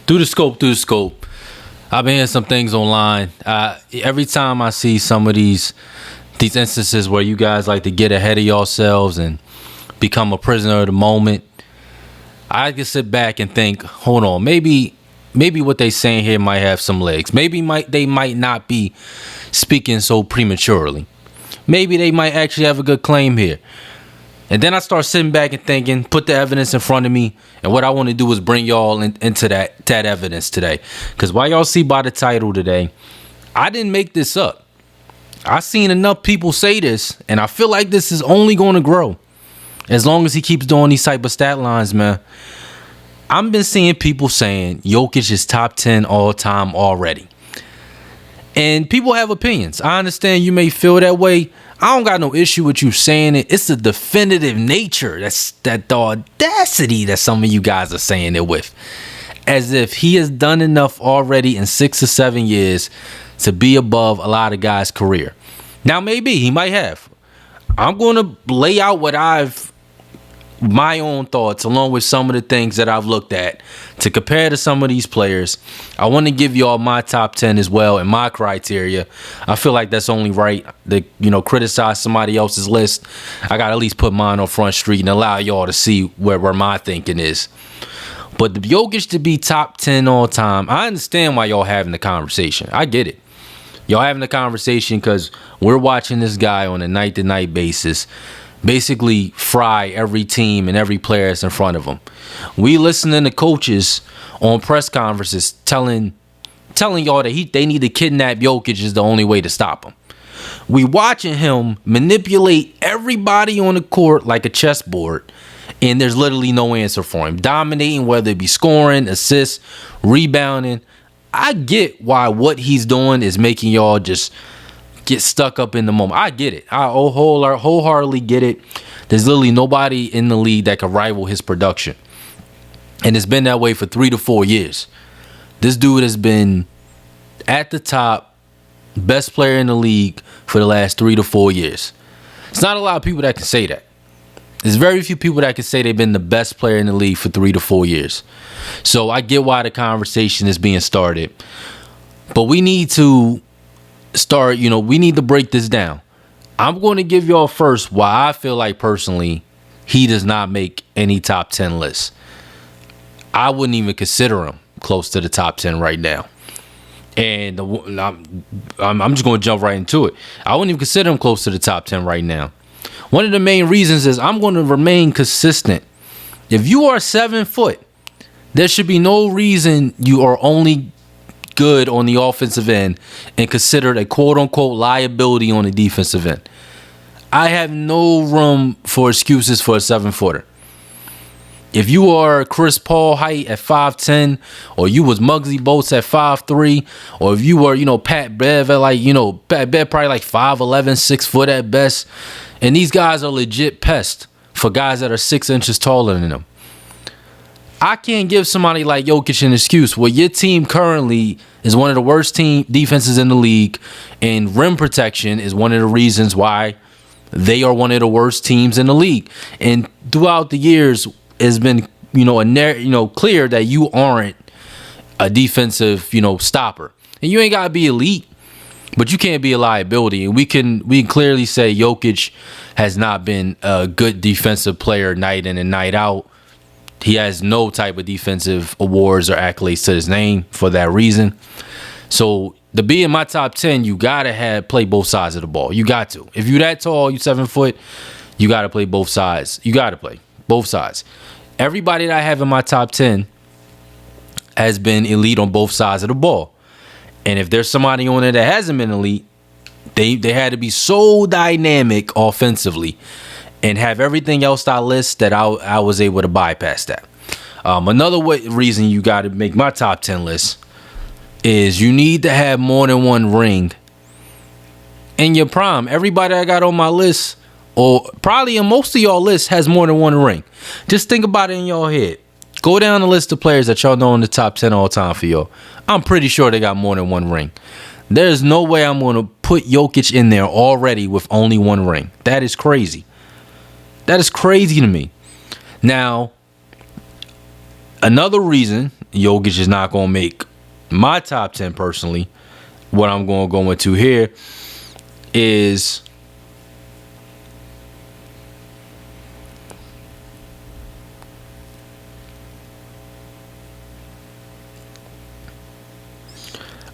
Through the scope, I've been hearing some things online. Every time I see some of these instances where you guys like to get ahead of yourselves and become a prisoner of the moment, I can sit back and think, hold on, maybe what they saying here might have some legs. Maybe they might not be speaking so prematurely. Maybe they might actually have a good claim here. And then I start sitting back and thinking, put the evidence in front of me. And what I want to do is bring y'all into that evidence today. Because while y'all see by the title today, I didn't make this up. I seen enough people say this, and I feel like this is only going to grow. As long as he keeps doing these type of stat lines, man. I've been seeing people saying Jokic is top 10 all time already. And people have opinions. I understand you may feel that way. I don't got no issue with you saying it. It's the definitive nature. The audacity that some of you guys are saying it with. As if he has done enough already in 6 or 7 years to be above a lot of guys' career. Now, maybe he might have. I'm going to lay out my own thoughts along with some of the things that I've looked at to compare to some of these players. I want to give y'all my top 10 as well and my criteria. I feel like that's only right to, criticize somebody else's list. I got to at least put mine on Front Street and allow y'all to see where my thinking is. But the Jokic to be top 10 all time, I understand why y'all having the conversation. I get it. Y'all having the conversation because we're watching this guy on a night-to-night basis basically fry every team and every player that's in front of them. We listening to coaches on press conferences telling y'all that they need to kidnap Jokic is the only way to stop him. We watching him manipulate everybody on the court like a chessboard, and there's literally no answer for him. Dominating, whether it be scoring, assists, rebounding. I get why what he's doing is making y'all just get stuck up in the moment. I get it. I wholeheartedly get it. There's literally nobody in the league that can rival his production. And it's been that way for 3 to 4 years. This dude has been at the top, best player in the league for the last 3 to 4 years. It's not a lot of people that can say that. There's very few people that can say they've been the best player in the league for 3 to 4 years. So I get why the conversation is being started. But we need to start, we need to break this down. I'm going to give y'all first why I feel like personally he does not make any top 10 lists. I wouldn't even consider him close to the top 10 right now. And I'm just going to jump right into it. I wouldn't even consider him close to the top 10 right now. One of the main reasons is I'm going to remain consistent. If you are 7 foot, there should be no reason you are only good on the offensive end and considered a quote-unquote liability on the defensive end. I have no room for excuses for a 7-footer. If you are Chris Paul height at 5'10", or you was Muggsy Bogues at 5'3", or if you were, Pat Bev at Pat Bev probably like 5'11", 6 foot at best, and these guys are legit pests for guys that are 6 inches taller than them. I can't give somebody like Jokic an excuse. Well, your team currently is one of the worst team defenses in the league, and rim protection is one of the reasons why they are one of the worst teams in the league. And throughout the years, it's been clear that you aren't a defensive stopper, and you ain't gotta be elite, but you can't be a liability. And we can clearly say Jokic has not been a good defensive player night in and night out. He has no type of defensive awards or accolades to his name for that reason. So to be in my top 10, you gotta play both sides of the ball. You got to. If you that tall, you 7 foot, you gotta play both sides. You gotta play both sides. Everybody that I have in my top 10 has been elite on both sides of the ball. And if there's somebody on there that hasn't been elite, they had to be so dynamic offensively and have everything else I list that I was able to bypass that. Another reason you got to make my top 10 list is you need to have more than one ring in your prime. Everybody I got on my list, or probably in most of y'all lists, has more than one ring. Just think about it in your head. Go down the list of players that y'all know in the top 10 all time for y'all. I'm pretty sure they got more than one ring. There's no way I'm going to put Jokic in there already with only one ring. That is crazy. That is crazy to me. Now, another reason Jokic is not going to make my top 10 personally. What I'm going to go into here is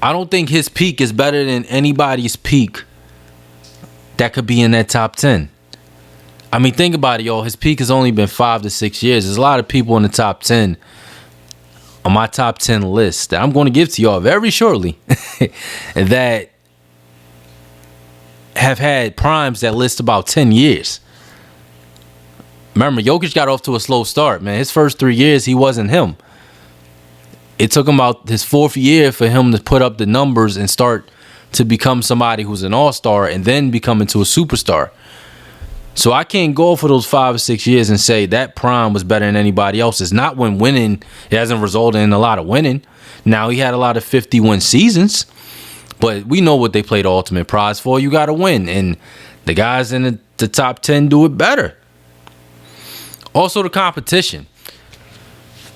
I don't think his peak is better than anybody's peak that could be in that top 10. I mean, think about it, y'all. His peak has only been 5 to 6 years. There's a lot of people in the top 10 on my top 10 list that I'm going to give to y'all very shortly that have had primes that list about 10 years. Remember, Jokic got off to a slow start, man. His first 3 years, he wasn't him. It took him about his 4th year for him to put up the numbers and start to become somebody who's an all-star and then become into a superstar. So I can't go for those 5 or 6 years and say that prime was better than anybody else's. Not when winning, it hasn't resulted in a lot of winning. Now, he had a lot of 50-win seasons, but we know what they play the ultimate prize for. You got to win, and the guys in the top 10 do it better. Also, the competition.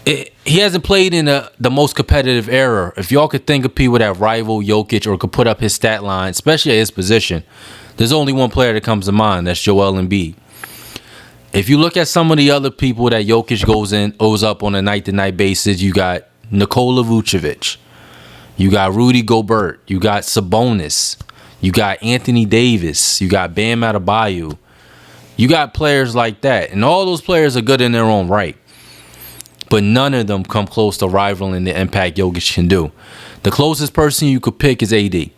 He hasn't played in the most competitive era. If y'all could think of people that rival Jokic or could put up his stat line, especially at his position, there's only one player that comes to mind. That's Joel Embiid. If you look at some of the other people that Jokic goes up on a night-to-night basis, you got Nikola Vucevic. You got Rudy Gobert. You got Sabonis. You got Anthony Davis. You got Bam Adebayo. You got players like that. And all those players are good in their own right. But none of them come close to rivaling the impact Jokic can do. The closest person you could pick is AD.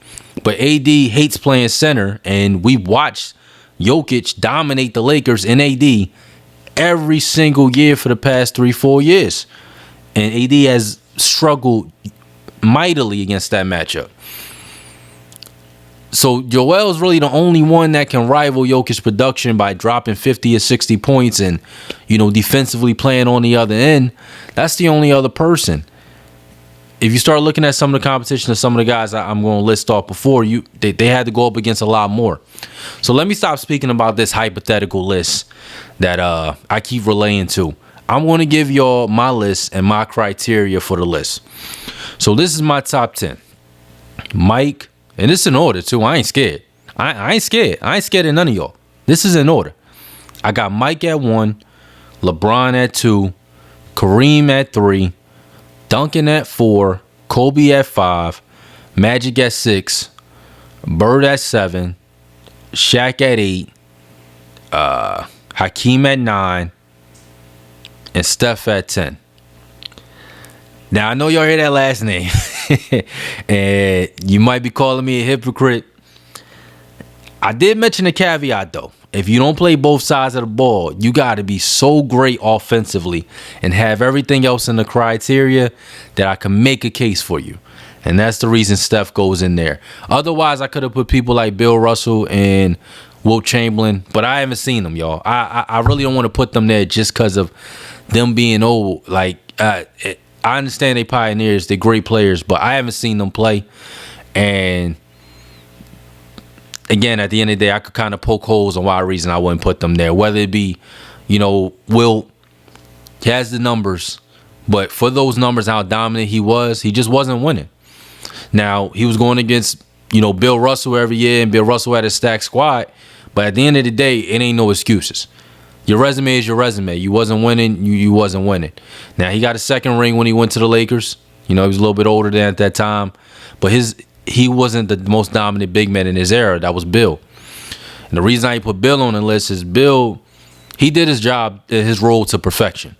But AD hates playing center, and we watched Jokic dominate the Lakers in AD every single year for the past 3-4 years. And AD has struggled mightily against that matchup. So Joel is really the only one that can rival Jokic's production by dropping 50 or 60 points and, defensively playing on the other end. That's the only other person. If you start looking at some of the competition of some of the guys I'm going to list off before, they had to go up against a lot more. So let me stop speaking about this hypothetical list that I keep relaying to. I'm going to give y'all my list and my criteria for the list. So this is my top 10. Mike, and this is in order too. I ain't scared. I ain't scared. I ain't scared of none of y'all. This is in order. I got Mike at 1, LeBron at 2, Kareem at 3, Duncan at 4, Kobe at 5, Magic at 6, Bird at 7, Shaq at 8, Hakeem at 9, and Steph at 10. Now, I know y'all hear that last name, and you might be calling me a hypocrite. I did mention a caveat, though. If you don't play both sides of the ball, you got to be so great offensively and have everything else in the criteria that I can make a case for you. And that's the reason Steph goes in there. Otherwise, I could have put people like Bill Russell and Wilt Chamberlain, but I haven't seen them, y'all. I really don't want to put them there just because of them being old. I understand they pioneers, they're great players, but I haven't seen them play. And again, at the end of the day, I could kind of poke holes on why reason I wouldn't put them there. Whether it be, Wilt, he has the numbers, but for those numbers, how dominant he just wasn't winning. Now, he was going against, Bill Russell every year, and Bill Russell had a stacked squad. But at the end of the day, it ain't no excuses. Your resume is your resume. You wasn't winning, you wasn't winning. Now, he got a second ring when he went to the Lakers. He was a little bit older than at that time. But he wasn't the most dominant big man in his era. That was Bill. And the reason I put Bill on the list is Bill, he did his job, his role to perfection.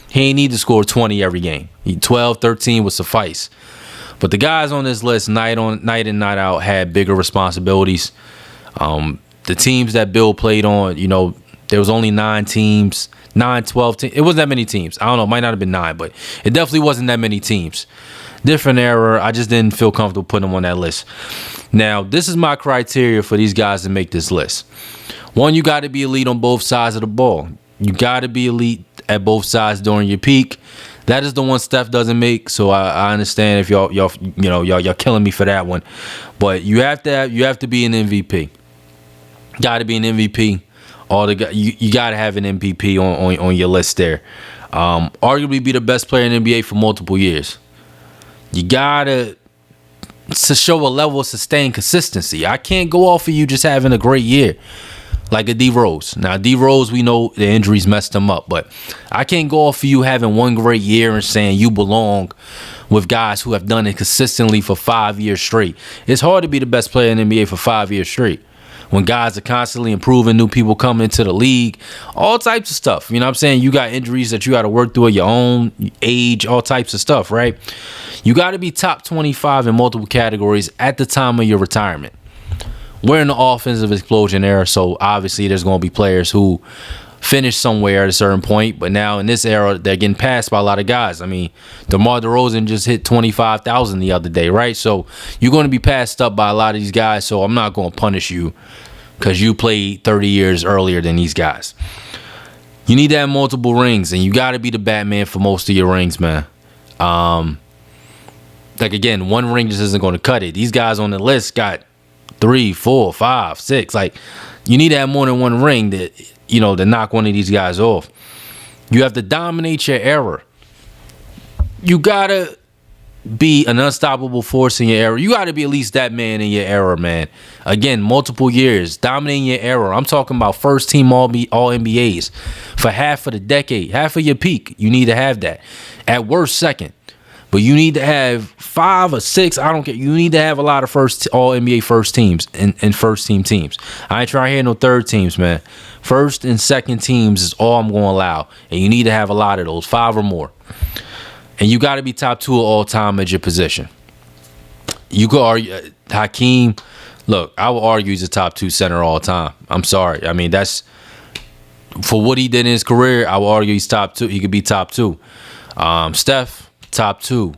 He ain't need to score 20 every game. 12, 13 would suffice. But the guys on this list, night in, night out, had bigger responsibilities. The teams that Bill played on, there was only 9 teams, 12 teams. It wasn't that many teams. I don't know. It might not have been 9, but it definitely wasn't that many teams. Different era. I just didn't feel comfortable putting them on that list. Now, this is my criteria for these guys to make this list. 1, you got to be elite on both sides of the ball. You got to be elite at both sides during your peak. That is the one Steph doesn't make. So I understand if y'all killing me for that one. But you have to be an MVP. Got to be an MVP. You got to have an MVP on your list there. Arguably be the best player in the NBA for multiple years. You gotta to show a level of sustained consistency. I can't go off of you just having a great year like a D Rose. Now D Rose, we know the injuries messed him up, but I can't go off of you having one great year and saying you belong with guys who have done it consistently for 5 years straight. It's hard to be the best player in the NBA for 5 years straight when guys are constantly improving, new people coming into the league, all types of stuff. You know what I'm saying? You got injuries that you got to work through at your own age, all types of stuff, right? You got to be top 25 in multiple categories at the time of your retirement. We're in the offensive explosion era, so obviously there's going to be players who finish somewhere at a certain point, but now in this era, they're getting passed by a lot of guys. I mean, DeMar DeRozan just hit 25,000 the other day, right? So you're going to be passed up by a lot of these guys, so I'm not going to punish you because you played 30 years earlier than these guys. You need to have multiple rings, and you got to be the Batman for most of your rings, man. Like, again, one ring just isn't going to cut it. These guys on the list got 3, 4, 5, 6. Like, you need to have more than one ring that, you know, to knock one of these guys off. You have to dominate your era. You got to be an unstoppable force in your era. You got to be at least that man in your era, man. Again, multiple years, dominating your era. I'm talking about first team all NBAs for half of the decade, half of your peak. You need to have that. At worst, second. But you need to have 5 or 6. I don't care. You need to have a lot of all NBA first teams and first team teams. I ain't trying to hear no third teams, man. First and second teams is all I'm going to allow. And you need to have a lot of those, 5 or more. And you got to be top 2 of all time at your position. You could argue Hakeem. Look, I will argue he's a top 2 center all time. I'm sorry. I mean, that's for what he did in his career. I will argue he's top 2. He could be top 2. Steph, top 2.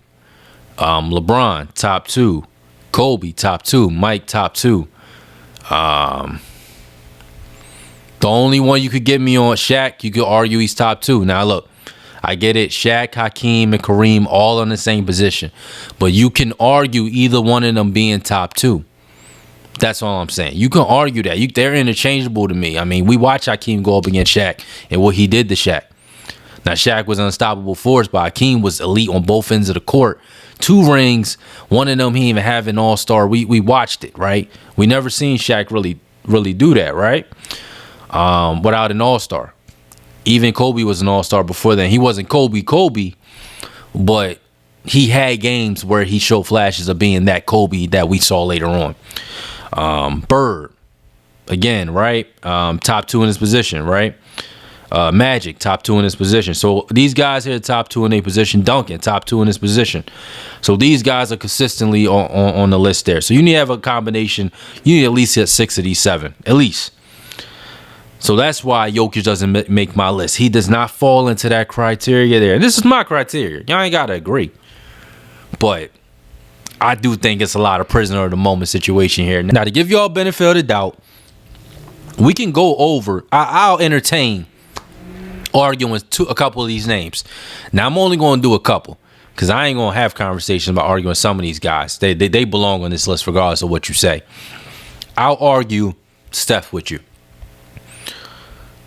LeBron, top 2. Kobe, top 2. Mike, top 2. The only one you could get me on, Shaq, you could argue he's top 2. Now, look, I get it. Shaq, Hakeem, and Kareem all in the same position. But you can argue either one of them being top 2. That's all I'm saying. You can argue that. They're interchangeable to me. I mean, we watch Hakeem go up against Shaq and what he did to Shaq. Now, Shaq was an unstoppable force, but Hakeem was elite on both ends of the court. 2 rings. One of them, he didn't even have an all-star. We watched it, right? We never seen Shaq really do that, right? Without an all-star. Even Kobe was an all-star before then. He wasn't Kobe, but he had games where he showed flashes of being that Kobe that we saw later on. Bird, again, right? Top 2 in his position, right? Magic, top 2 in his position. So these guys here, top 2 in their position. Duncan, top 2 in his position. So these guys are consistently on the list there. So you need to have a combination. You need to at least hit 6 of these 7, at least. So that's why Jokic doesn't make my list. He does not fall into that criteria there. And this is my criteria. Y'all ain't got to agree. But I do think it's a lot of prisoner of the moment situation here. Now, to give y'all benefit of the doubt, we can go over. I'll entertain arguing a couple of these names. Now, I'm only going to do a couple because I ain't going to have conversations about arguing some of these guys. They belong on this list regardless of what you say. I'll argue Steph with you.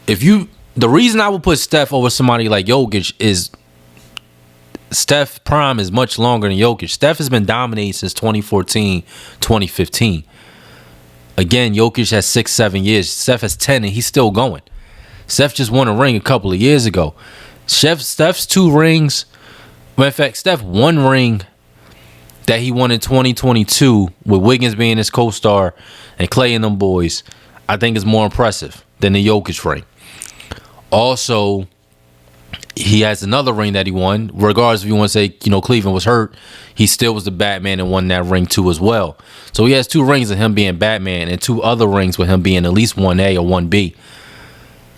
The reason I would put Steph over somebody like Jokic is Steph's prime is much longer than Jokic. Steph has been dominating since 2014, 2015. Again, Jokic has 6-7 years. Steph has 10 and he's still going. Steph just won a ring a couple of years ago. Steph's 2 rings. Matter of fact, Steph 1 ring that he won in 2022 with Wiggins being his co-star and Clay and them boys, I think is more impressive than the Jokic ring. Also, he has another ring that he won. Regardless if you want to say, Cleveland was hurt, he still was the Batman and won that ring too as well. So he has 2 rings of him being Batman and 2 other rings with him being at least 1A or 1B.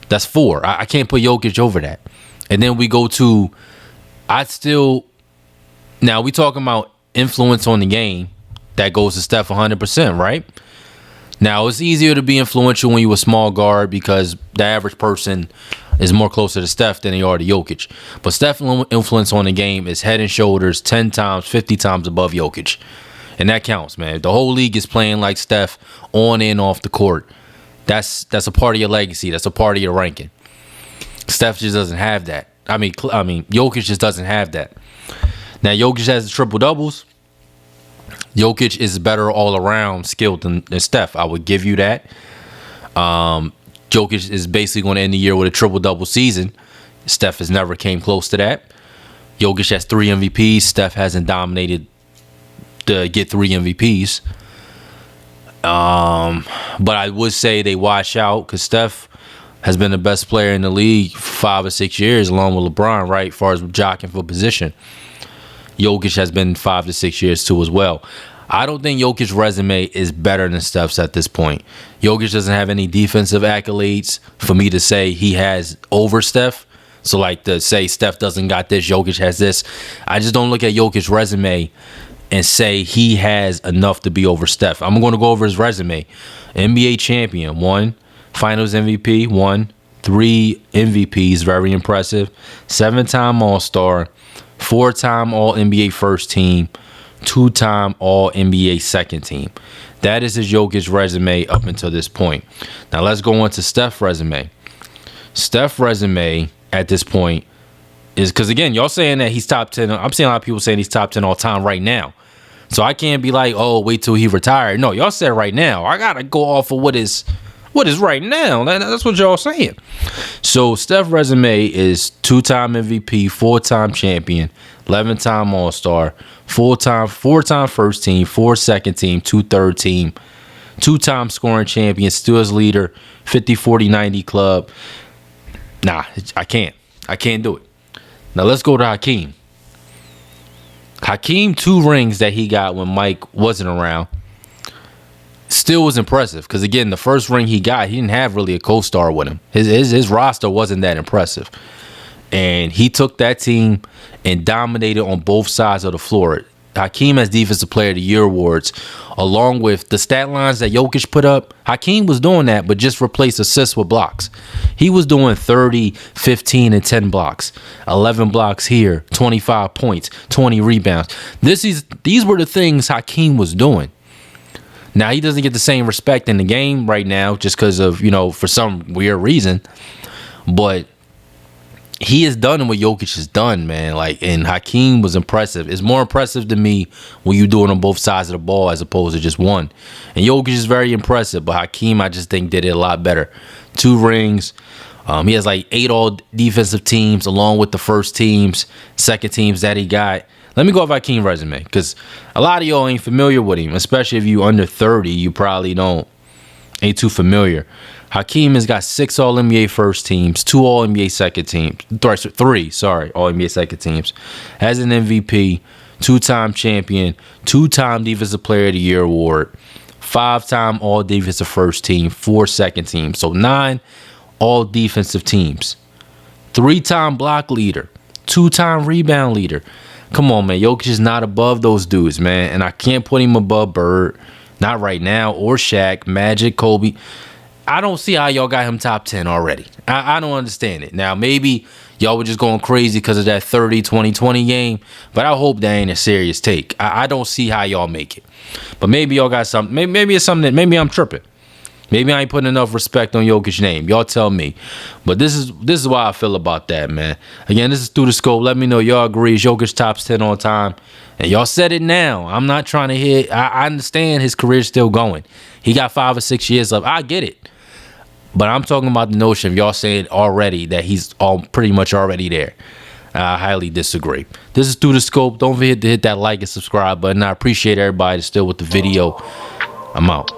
That's 4. I can't put Jokic over that. And then we go to, now we talking about influence on the game. That goes to Steph 100%, right? Now, it's easier to be influential when you're a small guard because the average person is more closer to Steph than they are to Jokic. But Steph's influence on the game is head and shoulders 10 times, 50 times above Jokic. And that counts, man. If the whole league is playing like Steph on and off the court, that's a part of your legacy. That's a part of your ranking. Steph just doesn't have that. Jokic just doesn't have that. Now, Jokic has the triple doubles. Jokic is better all around skilled than Steph. I would give you that. Jokic is basically going to end the year with a triple double season. Steph has never came close to that. Jokic has 3 MVPs. Steph hasn't dominated to get 3 MVPs. But I would say they wash out because Steph has been the best player in the league for 5 or 6 years, along with LeBron, right? As far as jockeying for position. Jokic has been 5 to 6 years too as well. I don't think Jokic's resume is better than Steph's at this point. Jokic doesn't have any defensive accolades for me to say he has over Steph. So like to say Steph doesn't got this, Jokic has this. I just don't look at Jokic's resume and say he has enough to be over Steph. I'm going to go over his resume. NBA champion, 1. Finals MVP, 1. 3 MVPs, very impressive. 7-time All-Star. 4-time All-NBA first team. 2-time All-NBA second team. That is his Jokic resume up until this point. Now let's go on to Steph's resume. Steph's resume at this point is, because again, y'all saying that he's top 10. I'm seeing a lot of people saying he's top 10 all time right now. So I can't be like, oh, wait till he retired. No, y'all said right now. I gotta go off of what is right now. That's what y'all saying. So Steph's resume is 2-time MVP, 4-time champion, 11-time All-Star, 4-time first team, 4 second team, 2 third team, 2-time scoring champion, steals leader, 50, 40, 90 club. Nah, I can't do it. Now let's go to Hakeem. Hakeem, 2 rings that he got when Mike wasn't around, still was impressive. Because again, the first ring he got, he didn't have really a co-star with him. His roster wasn't that impressive. And he took that team and dominated on both sides of the floor. Hakeem has Defensive Player of the Year awards, along with the stat lines that Jokic put up. Hakeem was doing that, but just replaced assists with blocks. He was doing 30, 15, and 10 blocks. 11 blocks here, 25 points, 20 rebounds. These were the things Hakeem was doing. Now, he doesn't get the same respect in the game right now just because of, for some weird reason. But he has done what Jokic has done, man. And Hakeem was impressive. It's more impressive to me when you do it on both sides of the ball as opposed to just one. And Jokic is very impressive, but Hakeem, I just think, did it a lot better. 2 rings. He has 8 all defensive teams along with the first teams, second teams that he got. Let me go off Hakeem's resume because a lot of y'all ain't familiar with him, especially if you under 30. You probably ain't too familiar. Hakeem has got 6 All-NBA first teams, 2 All-NBA second teams, 3 All-NBA second teams. Has an MVP, 2-time champion, 2-time Defensive Player of the Year award, 5-time All-Defensive first team, 4 second teams. So 9 All-Defensive teams. 3-time block leader, 2-time rebound leader. Come on, man. Jokic is not above those dudes, man. And I can't put him above Bird. Not right now. Or Shaq, Magic, Kobe. I don't see how y'all got him top 10 already. I don't understand it. Now, maybe y'all were just going crazy because of that 30-20-20 game. But I hope that ain't a serious take. I don't see how y'all make it. But maybe y'all got something. Maybe it's something that maybe I'm tripping. Maybe I ain't putting enough respect on Jokic's name. Y'all tell me. But this is why I feel about that, man. Again, this is Through the Scope. Let me know y'all agree. Jokic top 10 all time. And y'all said it now. I'm not trying to hit. I understand his career's still going. He got 5 or 6 years left. I get it. But I'm talking about the notion of y'all saying already that he's pretty much already there. I highly disagree. This is Through the Scope. Don't forget to hit that like and subscribe button. I appreciate everybody that's still with the video. I'm out.